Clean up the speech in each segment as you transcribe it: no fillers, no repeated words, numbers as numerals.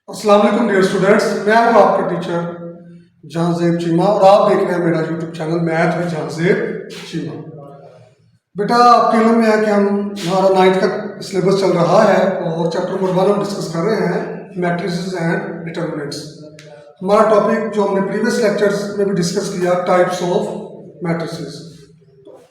अस्सलाम वालेकुम dear students, मैं हूं आपका टीचर जहांजेब चीमा और आप देख रहे हैं मेरा YouTube channel math with Jahanzeb Cheema. बेटा आपके इल्म में है कि हमारा 9th का सिलेबस चल रहा है और चैप्टर नंबर 1 हम डिस्कस कर रहे हैं मैट्रिसेस एंड डिटर्मिनेंट्स। हमारा टॉपिक जो हमने प्रीवियस लेक्चर्स में भी डिस्कस किया, टाइप्स ऑफ मैट्रिसेस।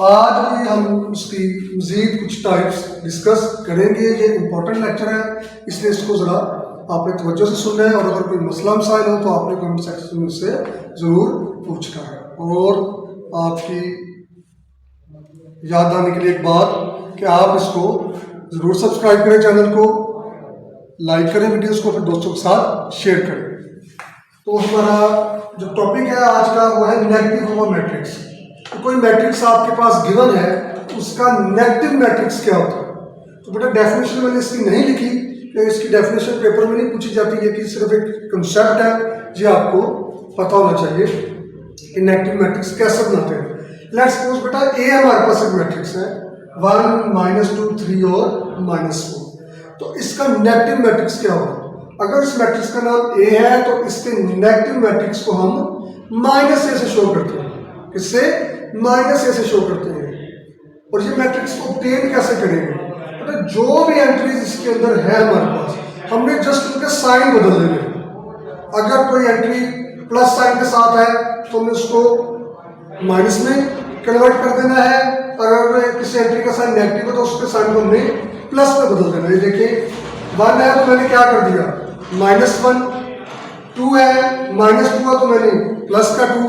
आज भी हम उसकी मज़ीद कुछ टाइप्स डिस्कस करेंगे। ये इम्पोर्टेंट लेक्चर है, इसलिए इसको ज़रा आपने तवज्जो से सुनना है और अगर कोई मसला मसाइल हो तो आपने कमेंट सेक्शन में उससे ज़रूर पूछना है। और आपकी याद आने के लिए एक बात कि आप इसको ज़रूर सब्सक्राइब करें, चैनल को लाइक करें, वीडियोस को फिर दोस्तों के साथ शेयर करें। तो हमारा जो टॉपिक है आज का वो है नेगेटिव ऑफ मैट्रिक्स। तो कोई मैट्रिक्स आपके पास गिवन है, उसका नेगेटिव मैट्रिक्स क्या होता है। तो बेटा डेफिनेशन मैंने इसकी नहीं लिखी, इसकी डेफिनेशन पेपर में नहीं पूछी जाती है कि सिर्फ एक कंसेप्ट है, ये आपको पता होना चाहिए कि नेगेटिव मैट्रिक्स कैसे बनाते हैं। लेट्स सपोज बेटा ए हमारे पास एक मैट्रिक्स है 1 -2 3 और -4। तो इसका नेगेटिव मैट्रिक्स क्या होगा। अगर इस मैट्रिक्स का नाम ए है तो इसके नेगेटिव मैट्रिक्स को हम -a से शो करते हैं। किससे? -a से शो करते हैं। और ये मैट्रिक्स को ऑब्टेन कैसे करेंगे। तो जो भी एंट्रीज इसके अंदर है हमारे पास, हमने जस्ट उनके साइन बदल देने हैं। अगर कोई एंट्री प्लस साइन के साथ है तो हमें उसको माइनस में कन्वर्ट कर देना है। अगर किसी एंट्री का साइन नेगेटिव है तो उसके साइन को हमने प्लस में बदल देना है। ये देखिए 1 है तो मैंने क्या कर दिया -1, 2 है -2 है तो मैंने प्लस का 2,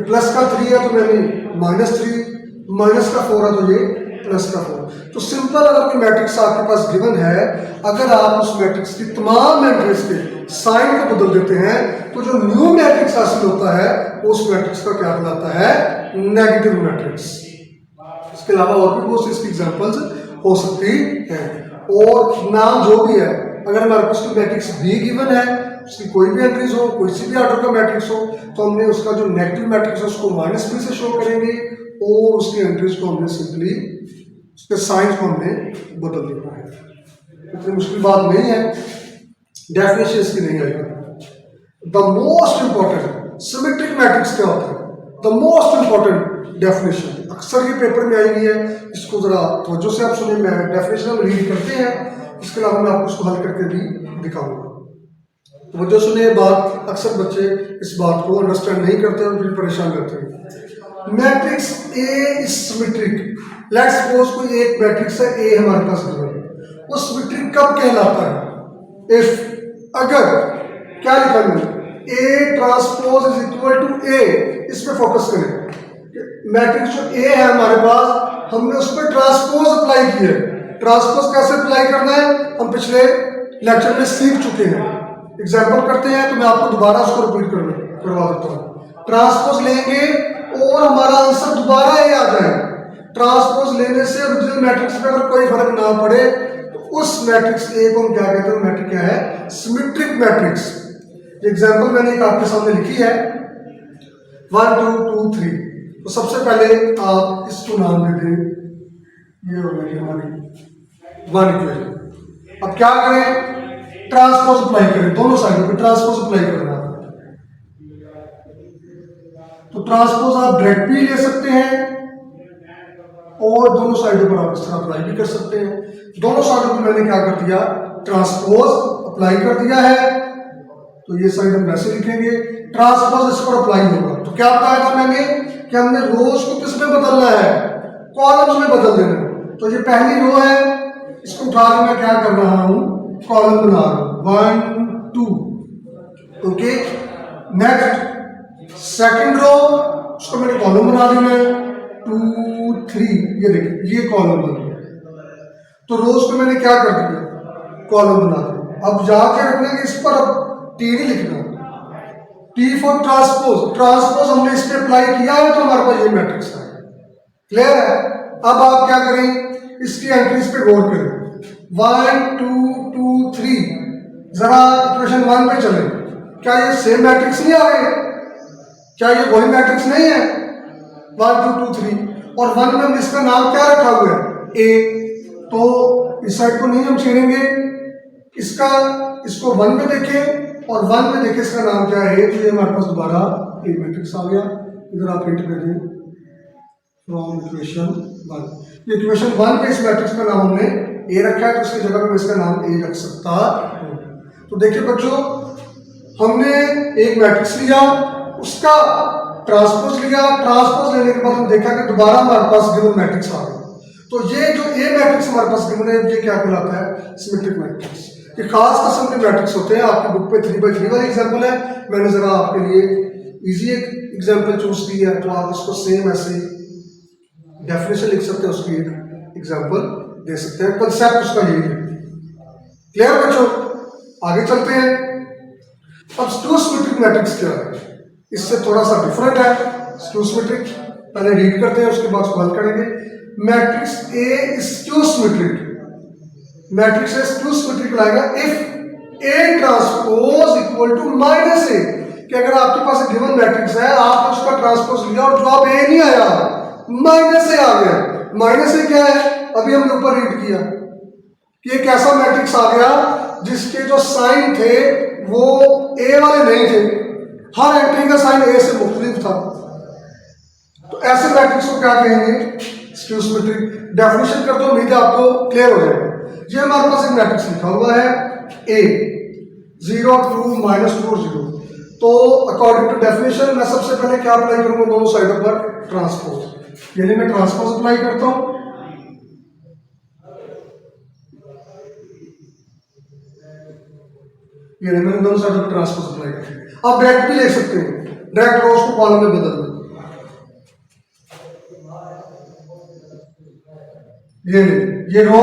प्लस का 3 है तो मैंने -3, माइनस का 4 है तो ये प्लस का 4। तो सिंपल अगर कोई मैट्रिक्स आपके पास गिवन है, अगर आप उस मैट्रिक्स की तमाम एंट्रीज के साइन को बदल देते हैं तो जो न्यू मैट्रिक्स हासिल होता है उस मैट्रिक्स का क्या कहलाता है, नेगेटिव मैट्रिक्स। इसके अलावा और भी बहुत सी इसकी एग्जांपल्स हो सकती हैं। और नाम जो भी है, अगर हमारे पास कोई मैट्रिक्स बी गिवन है, उसकी कोई भी एंट्रीज हो, कोई सी भी ऑर्डर का मैट्रिक्स हो, तो हमने उसका जो नेगेटिव मैट्रिक्स है उसको -b से शो करेंगे और उसकी एंट्रीज को हमने सिंपली उसके साइंस को हमने बदल देना है। इतनी मुश्किल बात नहीं है, डेफिनेशन इसकी नहीं आएगी। The most important symmetric matrix क्या होता है, द मोस्ट इंपॉर्टेंट डेफिनेशन अक्सर ये पेपर में आई हुई है, इसको जरा तवज्जो से आप सुनिए। मैं डेफिनेशन हम रीड करते हैं, इसके अलावा मैं आपको इसको हल करके भी दिखाऊंगा। तवज्जो सुनिए बात। अक्सर बच्चे इस बात को अंडरस्टैंड नहीं करते और फिर परेशान रहते हैं। Matrix A is symmetric. Let's suppose कोई एक मैट्रिक्स है ए हमारे पास गिवन है, वो सिमेट्रिक कब कहलाता है, इफ अगर क्या लिखा मैंने A transpose is equal to A. इस पे फोकस करें। मैट्रिक्स जो ए है हमारे पास, हमने उस पर ट्रांसपोज अप्लाई किया है। ट्रांसपोज कैसे अप्लाई करना है हम पिछले लेक्चर में सीख चुके हैं। एग्जाम्पल करते हैं तो मैं आपको दोबारा उसको रिपीट करवा देता हूँ। ट्रांसपोज लेंगे और हमारा आंसर दोबारा ए आ जाए। ट्रांसपोज लेने से ओरिजिनल मैट्रिक्स पे अगर कोई फर्क ना पड़े तो उस मैट्रिक्स ए को हम क्या कहते हैं, मैट्रिक्स क्या है, सिमेट्रिक मैट्रिक्स। एग्जांपल मैंने एक आपके सामने लिखी है 1 2 2 3। तो सबसे पहले आप इसको नाम दे दें, ये हो गई हमारी 1 इक्वेशन। अब क्या करें, ट्रांसपोज अप्लाई करें, दोनों साइडों पे ट्रांसपोज अप्लाई करना। तो ट्रांसपोज आप डायरेक्ट भी ले सकते हैं और दोनों साइडों पर आप इस तरह अप्लाई भी कर सकते हैं। दोनों साइडों पर मैंने क्या कर दिया, ट्रांसपोज अप्लाई कर दिया है। तो ये साइड हम वैसे लिखेंगे, ट्रांसपोज इस पर अप्लाई होगा। तो क्या बताया था मैंने कि हमने रोज को किस में बदलना है, कॉलम्स में बदल देना है। तो ये पहली रो है, इसको उठा के मैं क्या कर रहा हूं, कॉलम बना रहा हूं 1 2। ओके, नेक्स्ट सेकंड रो, उसको मैंने कॉलम बना देना है 2 3। ये देखिए ये कॉलम बन गया। तो रोज को मैंने क्या कर दिया, कॉलम बना दिया। अब जाके रखने के इस पर अब टी नहीं लिखना, टी फॉर ट्रांसपोज। ट्रांसपोज हमने इस पे अप्लाई किया है तो हमारे पास ये मैट्रिक्स है। क्लियर है। अब आप क्या करें, इसकी एंट्रीज पे गौर करें 1 2 2 3। जरा इक्वेशन 1 पे चले, क्या ये सेम मैट्रिक्स नहीं आ रहे, क्या ये वही मैट्रिक्स नहीं है 1 2 2 3। और 1 में इसका नाम क्या रखा हुआ है, ए। तो इस साइड को नहीं हम छेड़ेंगे, इसको 1 में देखें और 1 में देखें इसका नाम क्या है, तो ये हमारे पास दोबारा एक मैट्रिक्स आ गया। इधर आप प्रिंट कर दें फ्रॉम इक्वेशन 1। इक्वेशन 1 पे इस मैट्रिक्स का नाम हमने ए रखा है, तो उसकी जगह पे इसका नाम ए रख सकता हूं। तो देखिए बच्चों, हमने एक मैट्रिक्स लिया, उसका ट्रांसपोज लिया, ट्रांसपोज लेने के बाद हम देखा कि दोबारा हमारे पास गिवन मैट्रिक्स आ गया। तो ये जो ए मैट्रिक्स हमारे पास गिवन है, ये क्या कहलाता है, सिमेट्रिक मैट्रिक्स। ये खास किस्म के मैट्रिक्स होते हैं। आपकी बुक पे 3x3 वाली एग्जाम्पल है, मैंने जरा आपके लिए इजी एक एग्जाम्पल चूज की है, तो आप उसको सेम ऐसे डेफिनेशन लिख सकते हैं, उसकी एक एग्जाम्पल दे सकते हैं। कंसेप्ट उसका यही है। क्लियर बच्चों, आगे चलते हैं। अब स्क्यू सिमेट्रिक मैट्रिक्स क्या है, इससे थोड़ा सा डिफरेंट है स्क्यू सिमेट्रिक। पहले रीड करते हैं, उसके बाद उसको हल करेंगे। Matrix A skew symmetric, matrix A skew symmetric लाएगा if A transpose equal to minus A, कि अगर आपके पास एक गिवन मैट्रिक्स है, आपने उसका ट्रांसपोज लिया और जवाब ए नहीं आया, माइनस ए आ गया। माइनस ए क्या है, अभी हमने ऊपर रीड किया कि एक ऐसा मैट्रिक्स आ गया जिसके जो साइन थे वो ए वाले नहीं थे, हर एंट्री का साइन ए से मुख्तलिफ था। तो ऐसे मैट्रिक्स को क्या कहेंगे, स्क्यू सिमेट्रिक। डेफिनेशन कर दो, उम्मीद है आपको क्लियर हो जाएगा। ये हमारे पास एक मैट्रिक्स लिखा हुआ है ए 0 2 -2 और 0। तो अकॉर्डिंग टू डेफिनेशन मैं सबसे पहले क्या अप्लाई करूंगा, दोनों साइडों पर ट्रांसपोज। यानी मैं ट्रांसपोज अप्लाई करता हूं, ये मैंने दोनों साइड पर ट्रांसपोज अप्लाई किया। आप डायरेक्ट भी ले सकते हैं, डायरेक्ट रोज को कॉलम में बदल दो। ये रो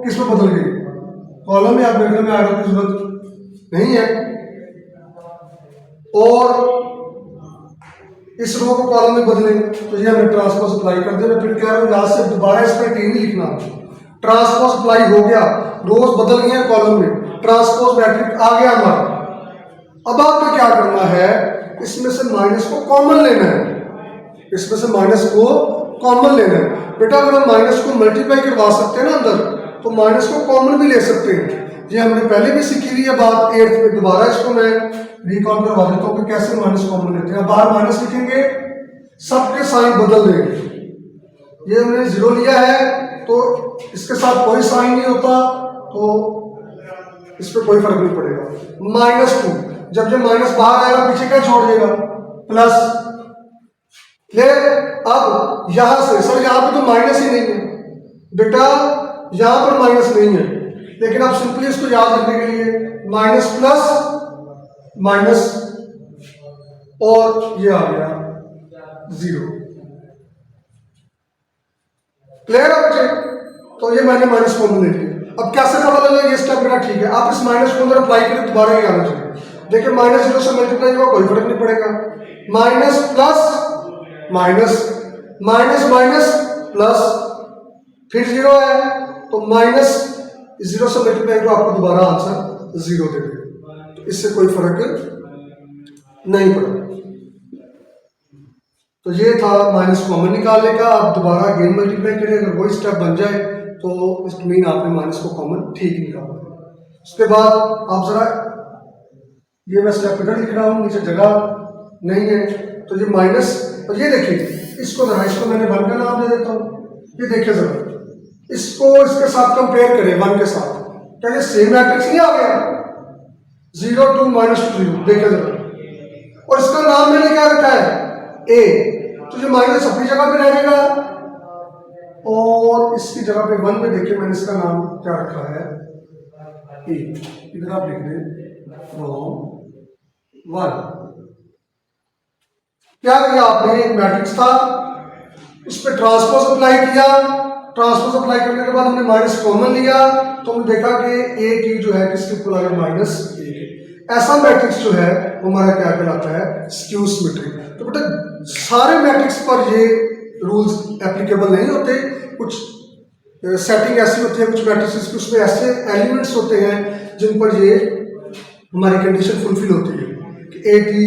किस में बदल गई, कॉलम में। आप देखने में आएगा की जरूरत नहीं है। और इस रो को कॉलम में बदले, तो ये हमने ट्रांसपोज अप्लाई कर दिया। मैं फिर कह रहा हूँ यहां से दोबारा इस पर टी नहीं लिखना, ट्रांसपोज अप्लाई हो गया, रोज बदल गई कॉलम में, ट्रांसपोज मैट्रिक्स आ गया हमारा। अब आपको क्या करना है, इसमें से माइनस को कॉमन लेना है, इसमें से माइनस को कॉमन लेना है। बेटा अगर हम माइनस को मल्टीप्लाई करवा सकते हैं ना अंदर, तो माइनस को कॉमन भी ले सकते हैं। ये हमने पहले भी सीखी हुई है बात 8th में, दोबारा इसको मैं रिकॉल करवा देता हूँ कि कैसे माइनस कॉमन लेते हैं। बाहर माइनस लिखेंगे, सबके साइन बदल देंगे। ये हमने 0 लिया है तो इसके साथ कोई साइन नहीं होता, तो इस पर कोई फर्क नहीं पड़ेगा। -2, जब जब माइनस बाहर आएगा पीछे क्या छोड़ देगा, प्लस। अब यहां से सर यहां पे तो माइनस ही नहीं है बेटा, यहां पर माइनस नहीं है, लेकिन आप सिंपली इसको याद रखने के लिए माइनस प्लस माइनस और ये आ गया 0। क्लियर है बच्चे? तो ये मैंने माइनस कॉमन ले लिया। अब कैसे पता लगा ये स्टेप मेरा ठीक है, आप इस माइनस को अंदर अप्लाई करें, दोबारा ही आना चाहिए। देखिए -0 से मल्टीप्लाई हुआ, कोई फर्क नहीं पड़ेगा। Minus plus minus, minus minus plus, फिर 0 है तो -0 से मल्टीप्लाई हुआ, आपको दोबारा आंसर 0 दे देगा। तो इससे कोई फर्क नहीं पड़ा। तो ये था माइनस कॉमन निकालने का। आप दोबारा अगेन मल्टीप्लाई करें, अगर वही स्टेप बन जाए तो इट मीन आपने माइनस को कॉमन ठीक निकाला। उसके बाद आप जरा, ये मैं स्टेप इधर लिख रहा हूं, नीचे जगह नहीं है, तो ये माइनस, और ये देखिए इसको जरा, इसको मैंने 1 का नाम दे देता हूं। ये देखिए जरा, इसको इसके साथ कंपेयर करें 1 के साथ, क्या ये सेम मैट्रिक्स नहीं आ गया, 0 2 -2 देखिए जरा। और इसका नाम मैंने क्या रखा है, ए, तो जो माइनस अपनी जगह पे रहेगा, और इसकी जगह पे 1 में देखिए मैंने इसका नाम क्या रखा है, ए। इधर आप लिख दें फ्रॉम 1। क्या किया आपने, एक मैट्रिक्स था, उस पर ट्रांसपोज अप्लाई किया। ट्रांसपोज अप्लाई करने के बाद हमने माइनस कॉमन लिया, तो हमने देखा कि ए की जो है किसके इक्वल आ गया, -1। ऐसा मैट्रिक्स जो है वो हमारा क्या कहलाता है, स्क्यू सिमेट्रिक। तो बेटा सारे मैट्रिक्स पर ये रूल्स एप्लीकेबल नहीं होते, कुछ सेटिंग ऐसी होती है, कुछ मैट्रिक्स के उसमें ऐसे एलिमेंट्स होते हैं जिन पर ये हमारी कंडीशन फुलफिल होती है कि ए की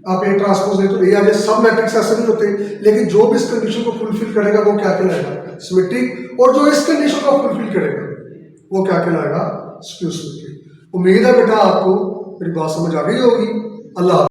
आप ए ट्रांसपोज ले तो ए आ जाए। सब मैट्रिक्स ऐसे नहीं होते, लेकिन जो भी इस कंडीशन को फुलफिल करेगा वो क्या कहलाएगा, सिमेट्रिक। और जो इस कंडीशन को फुलफिल करेगा वो क्या कहलाएगा, एक्सक्यूज करके। उम्मीद है बेटा आपको मेरी बात समझ आ गई होगी। अल्लाह।